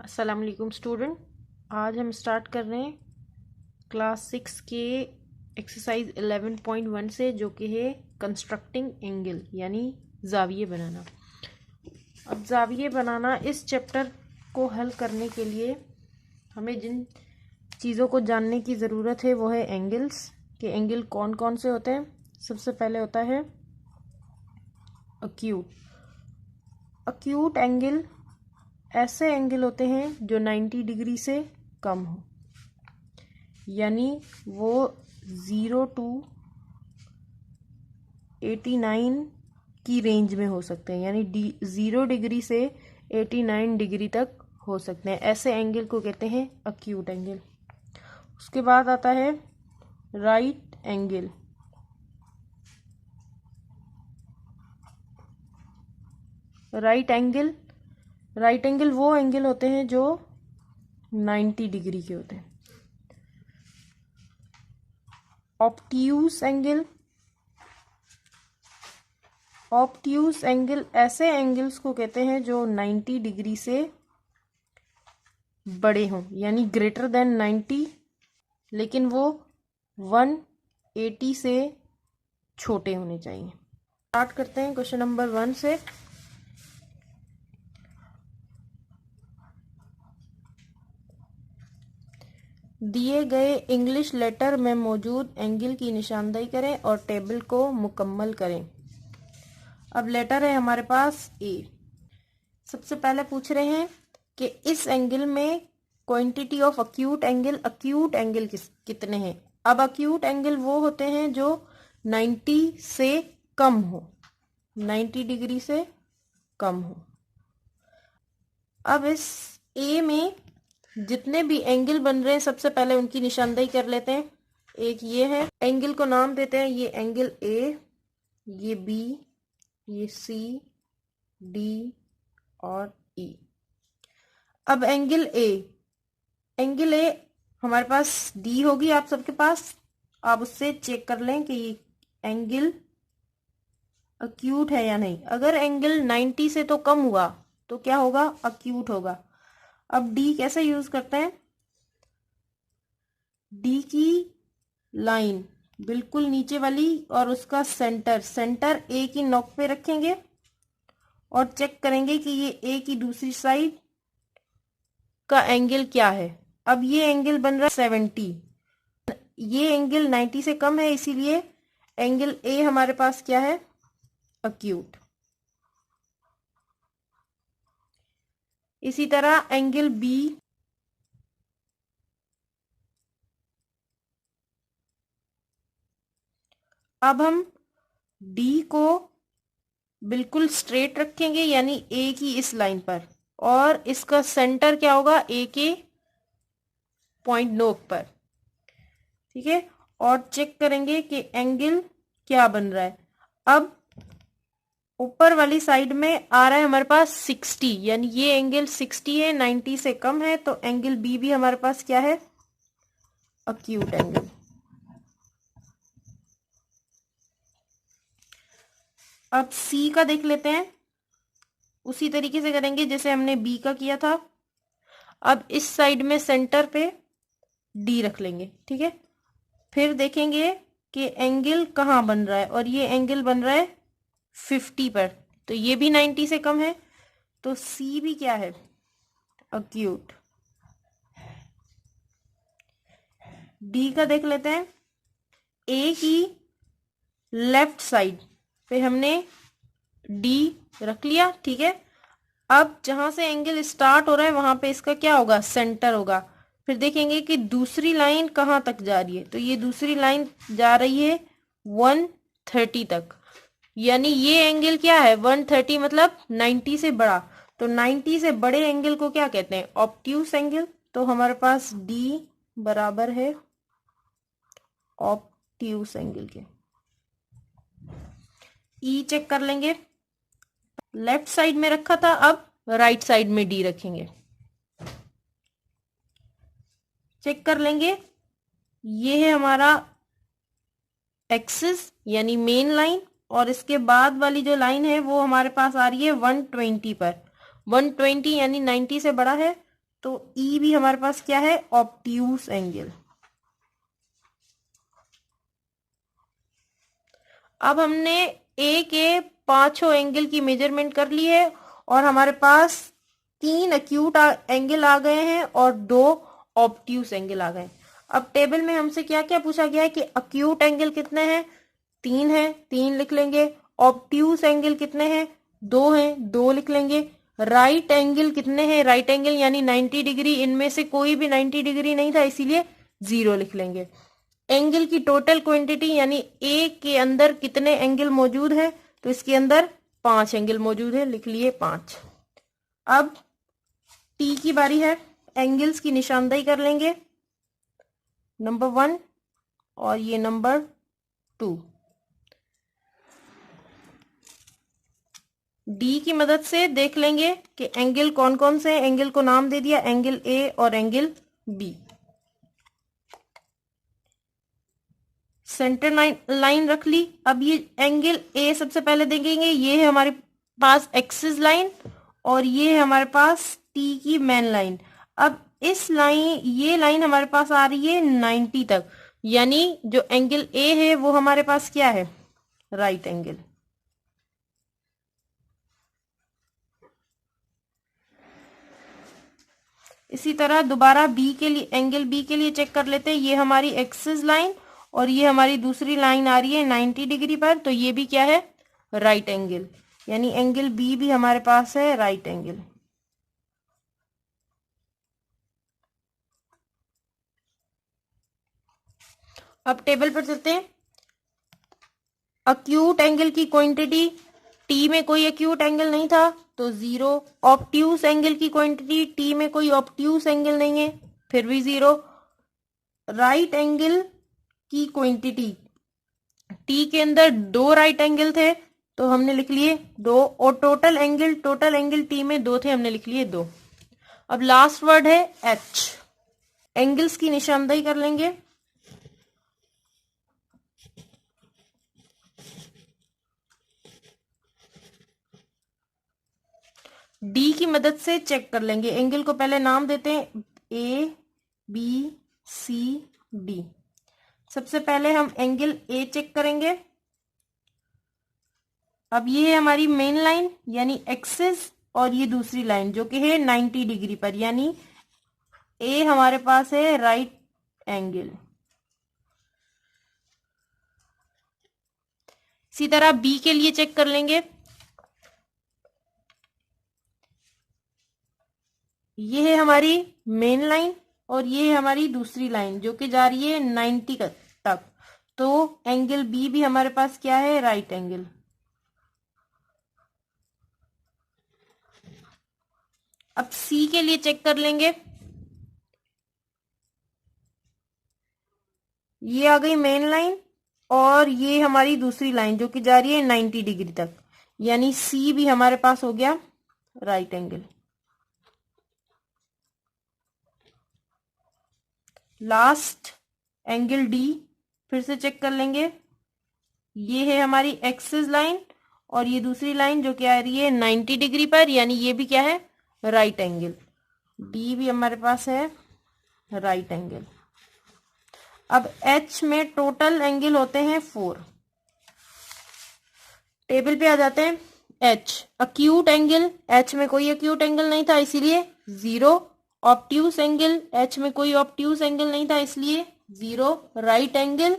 अस्सलाम वालेकुम स्टूडेंट। आज हम स्टार्ट कर रहे हैं क्लास 6 के एक्सरसाइज 11.1 से, जो कि है कंस्ट्रक्टिंग एंगल यानी ज़ाविये बनाना। अब ज़ाविये बनाना इस चैप्टर को हल करने के लिए हमें जिन चीज़ों को जानने की ज़रूरत है वो है एंगल्स के एंगल कौन कौन से होते हैं। सबसे पहले होता है अक्यूट। अक्यूट एंगल ऐसे एंगल होते हैं जो 90 डिग्री से कम हो, यानी वो 0 to 89 की रेंज में हो सकते हैं, यानी 0 डिग्री से 89 डिग्री तक हो सकते हैं। ऐसे एंगल को कहते हैं अक्यूट एंगल। उसके बाद आता है राइट एंगल। राइट एंगल वो एंगल होते हैं जो 90 डिग्री के होते हैं। ऑब्ट्यूज एंगल ऐसे एंगल्स को कहते हैं जो 90 डिग्री से बड़े हों, यानी ग्रेटर देन 90, लेकिन वो 180 से छोटे होने चाहिए। स्टार्ट करते हैं क्वेश्चन नंबर 1 से। दिए गए इंग्लिश लेटर में मौजूद एंगल की निशानदेही करें और टेबल को मुकम्मल करें। अब लेटर है हमारे पास ए। सबसे पहले पूछ रहे हैं कि इस एंगल में क्वांटिटी ऑफ अक्यूट एंगल कितने हैं। अब अक्यूट एंगल वो होते हैं जो 90 से कम हो, 90 डिग्री से कम हो। अब इस ए में जितने भी एंगल बन रहे हैं सबसे पहले उनकी निशानदेही कर लेते हैं। एक ये है, एंगल को नाम देते हैं, ये एंगल ए, ये बी, ये सी, डी और ई। अब एंगल ए हमारे पास डी होगी आप सबके पास। आप उससे चेक कर लें कि ये एंगल अक्यूट है या नहीं। अगर एंगल 90 से तो कम हुआ तो क्या होगा, अक्यूट होगा। अब डी कैसे यूज करते हैं, डी की लाइन बिल्कुल नीचे वाली और उसका सेंटर ए की नोक पे रखेंगे और चेक करेंगे कि ये ए की दूसरी साइड का एंगल क्या है। अब ये एंगल बन रहा है 70, ये एंगल 90 से कम है, इसीलिए एंगल ए हमारे पास क्या है, अक्यूट। इसी तरह एंगल बी, अब हम डी को बिल्कुल स्ट्रेट रखेंगे, यानी ए की इस लाइन पर, और इसका सेंटर क्या होगा, ए के पॉइंट नोक पर। ठीक है, और चेक करेंगे कि एंगल क्या बन रहा है। अब ऊपर वाली साइड में आ रहा है हमारे पास 60, यानी ये एंगल 60 है, 90 से कम है, तो एंगल बी भी हमारे पास क्या है, अक्यूट एंगल। अब सी का देख लेते हैं, उसी तरीके से करेंगे जैसे हमने बी का किया था। अब इस साइड में सेंटर पे डी रख लेंगे, ठीक है। फिर देखेंगे कि एंगल कहाँ बन रहा है, और ये एंगल बन रहा है 50 पर, तो ये भी 90 से कम है, तो सी भी क्या है, अक्यूट। डी का देख लेते हैं, ए की लेफ्ट साइड पे हमने डी रख लिया, ठीक है। अब जहां से एंगल स्टार्ट हो रहा है वहां पे इसका क्या होगा, सेंटर होगा। फिर देखेंगे कि दूसरी लाइन कहाँ तक जा रही है, तो ये दूसरी लाइन जा रही है 130 तक, यानी ये एंगल क्या है, 130, मतलब 90 से बड़ा। तो 90 से बड़े एंगल को क्या कहते हैं, ऑब्ट्यूस एंगल। तो हमारे पास डी बराबर है ऑब्ट्यूस एंगल के। ई चेक कर लेंगे, लेफ्ट साइड में रखा था, अब राइट साइड में डी रखेंगे। चेक कर लेंगे, ये है हमारा एक्सिस यानी मेन लाइन, और इसके बाद वाली जो लाइन है वो हमारे पास आ रही है 120 पर। 120 यानी 90 से बड़ा है, तो ई भी हमारे पास क्या है, ऑब्ट्यूस एंगल। अब हमने ए के पांचों एंगल की मेजरमेंट कर ली है और हमारे पास 3 एक्यूट एंगल आ गए हैं और 2 ऑब्ट्यूस एंगल आ गए। अब टेबल में हमसे क्या क्या पूछा गया है कि एक्यूट एंगल कितने हैं, 3 है, 3 लिख लेंगे। ऑब्ट्यूस एंगल कितने हैं, 2 हैं, 2 लिख लेंगे। राइट एंगल कितने हैं, राइट एंगल यानी 90 डिग्री, इनमें से कोई भी 90 डिग्री नहीं था इसीलिए 0 लिख लेंगे। एंगल की टोटल क्वांटिटी यानी ए के अंदर कितने एंगल मौजूद है, तो इसके अंदर 5 एंगल मौजूद है, लिख लिए 5। अब टी की बारी है, एंगल्स की निशानदेही कर लेंगे, नंबर 1 और ये नंबर 2। डी की मदद से देख लेंगे कि एंगल कौन कौन से हैं। एंगल को नाम दे दिया, एंगल ए और एंगल बी। सेंटर लाइन रख ली। अब ये एंगल ए सबसे पहले देखेंगे, ये है हमारे पास एक्सिस लाइन और ये है हमारे पास टी की मेन लाइन। अब इस लाइन, ये लाइन हमारे पास आ रही है 90 तक, यानी जो एंगल ए है वो हमारे पास क्या है, राइट एंगल। इसी तरह दोबारा बी के लिए, एंगल बी के लिए चेक कर लेते हैं। ये हमारी एक्सिस लाइन और ये हमारी दूसरी लाइन आ रही है 90 डिग्री पर, तो ये भी क्या है, राइट एंगल, यानी एंगल बी भी हमारे पास है राइट एंगल। अब टेबल पर चलते हैं। एक्यूट एंगल की क्वांटिटी, टी में कोई एक्यूट एंगल नहीं था तो 0। ऑब्ट्यूस एंगल की क्वांटिटी, टी में कोई ऑब्ट्यूस एंगल नहीं है फिर भी 0। राइट एंगल की क्वांटिटी, टी के अंदर 2 राइट एंगल थे तो हमने लिख लिए 2, और टोटल एंगल टी में 2 थे, हमने लिख लिए 2। अब लास्ट वर्ड है एच। एंगल्स की निशानदेही कर लेंगे, डी की मदद से चेक कर लेंगे। एंगल को पहले नाम देते हैं ए बी सी डी। सबसे पहले हम एंगल ए चेक करेंगे। अब ये है हमारी मेन लाइन यानी एक्सिस और ये दूसरी लाइन जो कि है 90 डिग्री पर, यानी ए हमारे पास है राइट एंगल। इसी तरह बी के लिए चेक कर लेंगे। ये है हमारी मेन लाइन और ये है हमारी दूसरी लाइन जो कि जा रही है 90 तक, तो एंगल बी भी हमारे पास क्या है, राइट एंगल। अब सी के लिए चेक कर लेंगे। ये आ गई मेन लाइन और ये हमारी दूसरी लाइन जो कि जा रही है 90 डिग्री तक, यानी सी भी हमारे पास हो गया right angle. Last angle D फिर से चेक कर लेंगे। ये है हमारी एक्सिस लाइन और ये दूसरी लाइन जो कि आ रही है 90 डिग्री पर, यानी ये भी क्या है, राइट एंगल। डी भी हमारे पास है राइट एंगल। अब एच में टोटल एंगल होते हैं 4। टेबल पे आ जाते हैं। एच एक्यूट एंगल, एच में कोई एक्यूट एंगल नहीं था इसीलिए 0। ऑब्ट्यूस एंगल, एच में कोई ऑब्ट्यूस एंगल नहीं था इसलिए 0। राइट एंगल,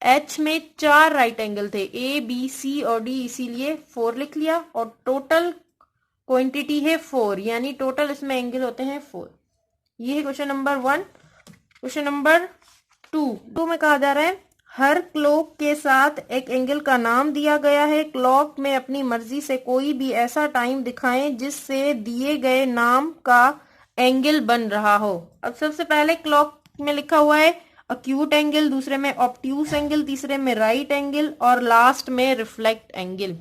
एच में 4 राइट एंगल थे, ए बी सी और डी, इसीलिए 4 लिख लिया। और टोटल क्वांटिटी है 4, यानी टोटल इसमें एंगल होते हैं 4। ये है क्वेश्चन नंबर 1। क्वेश्चन नंबर 2 में कहा जा रहा है हर क्लॉक के साथ एक एंगल का नाम दिया गया है। क्लॉक में अपनी मर्जी से कोई भी ऐसा टाइम दिखाएं जिससे दिए गए नाम का एंगल बन रहा हो। अब सबसे पहले क्लॉक में लिखा हुआ है एक्यूट एंगल, दूसरे में ऑब्ट्यूस एंगल, तीसरे में राइट एंगल और लास्ट में रिफ्लेक्ट एंगल।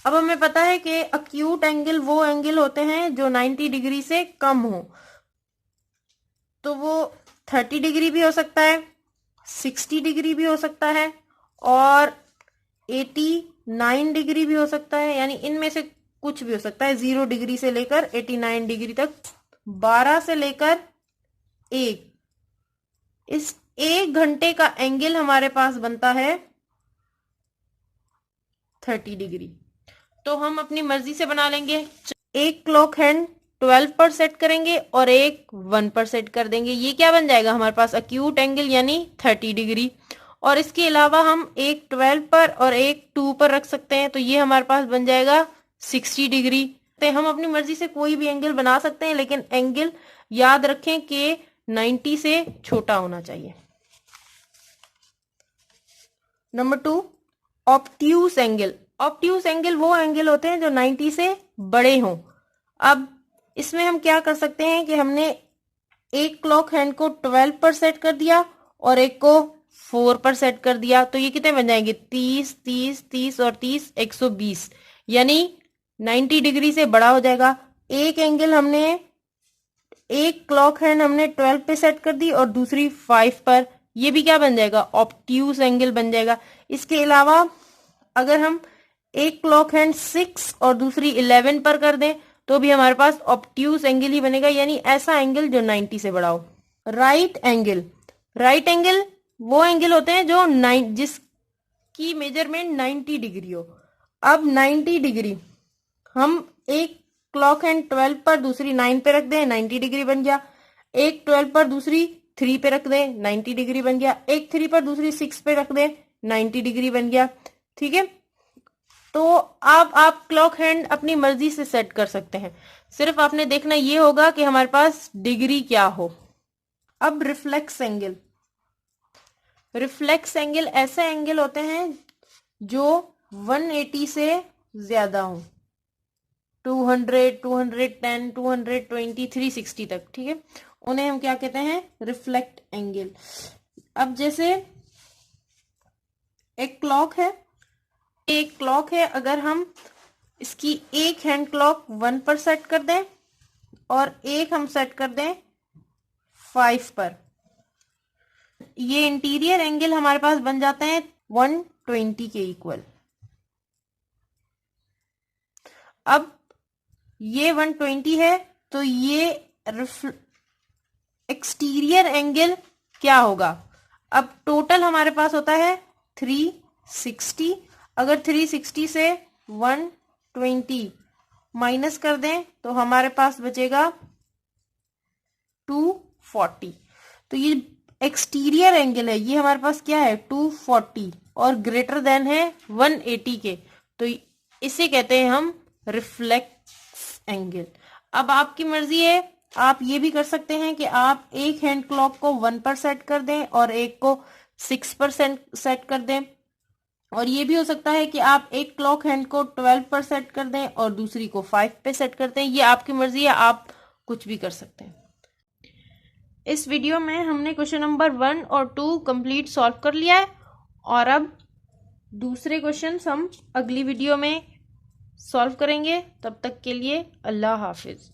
अब हमें पता है कि एक्यूट एंगल वो एंगल होते हैं जो 90 डिग्री से कम हो, तो वो 30 डिग्री भी हो सकता है, 60 डिग्री भी हो सकता है और 89 डिग्री भी हो सकता है, यानी इनमें से कुछ भी हो सकता है। 0 डिग्री से लेकर 89 डिग्री तक 12 से लेकर 1, इस 1 घंटे का एंगल हमारे पास बनता है 30 डिग्री। तो हम अपनी मर्जी से बना लेंगे। एक क्लॉक हैंड 12 पर सेट करेंगे और एक 1 पर सेट कर देंगे। ये क्या बन जाएगा हमारे पास एक्यूट एंगल यानी 30 डिग्री। और इसके अलावा हम एक 12 पर और एक 2 पर रख सकते हैं, तो ये हमारे पास बन जाएगा 60 डिग्री। तो हम अपनी मर्जी से कोई भी एंगल बना सकते हैं, लेकिन एंगल याद रखें कि 90 से छोटा होना चाहिए। Number 2, obtuse angle. Obtuse angle वो एंगल होते हैं जो 90 से बड़े हों। अब इसमें हम क्या कर सकते हैं कि हमने एक क्लॉक हैंड को 12 पर सेट कर दिया और एक को 4 पर सेट कर दिया, तो ये कितने बन जाएंगे 30, 30, 30 और 30 120, यानी 90 डिग्री से बड़ा हो जाएगा। एक एंगल हमने एक क्लॉक हैंड हमने 12 पे सेट कर दी और दूसरी 5 पर, ये भी क्या बन जाएगा ऑब्ट्यूस एंगल बन जाएगा। इसके अलावा अगर हम एक क्लॉक हैंड 6 और दूसरी 11 पर कर दें तो भी हमारे पास ऑब्ट्यूस एंगल ही बनेगा, यानी ऐसा एंगल जो 90 से बड़ा हो। Right angle. राइट एंगल वो एंगल होते हैं जो जिसकी मेजरमेंट 90 डिग्री हो। अब 90 डिग्री हम एक क्लॉक हैंड 12 पर दूसरी 9 पे रख दें, 90 डिग्री बन गया। एक 12 पर दूसरी 3 पे रख दें, 90 डिग्री बन गया। एक 3 पर दूसरी 6 पे रख दें, 90 डिग्री बन गया। ठीक है, तो अब आप क्लॉक हैंड अपनी मर्जी से सेट कर सकते हैं, सिर्फ आपने देखना ये होगा कि हमारे पास डिग्री क्या हो। अब रिफ्लेक्स एंगल। रिफ्लेक्स एंगल ऐसे एंगल होते हैं जो 180 से ज्यादा हो, 200, 210, 220, 360 तक। ठीक है, उन्हें हम क्या कहते हैं रिफ्लेक्ट एंगल। अब जैसे एक क्लॉक है, अगर हम इसकी एक हैंड क्लॉक 1 पर सेट कर दें और एक हम सेट कर दें 5 पर, ये इंटीरियर एंगल हमारे पास बन जाते हैं 120 के इक्वल। अब ये 120 है तो ये एक्सटीरियर एंगल क्या होगा। अब टोटल हमारे पास होता है 360। अगर 360 से 120 माइनस कर दें तो हमारे पास बचेगा 240। तो ये एक्सटीरियर एंगल है, ये हमारे पास क्या है 240 और ग्रेटर देन है 180 के, तो इसे कहते हैं हम रिफ्लेक्स एंगल। अब आपकी मर्जी है, आप ये भी कर सकते हैं कि आप एक हैंड क्लॉक को 1 पर सेट कर दें और एक को 6 पर सेट कर दें, और ये भी हो सकता है कि आप एक क्लॉक हैंड को 12 पर सेट कर दें और दूसरी को 5 पे सेट कर दें। ये आपकी मर्जी है, आप कुछ भी कर सकते हैं। इस वीडियो में हमने क्वेश्चन नंबर 1 और 2 कंप्लीट सॉल्व कर लिया है, और अब दूसरे क्वेश्चन हम अगली वीडियो में सॉल्व करेंगे। तब तक के लिए अल्लाह हाफिज।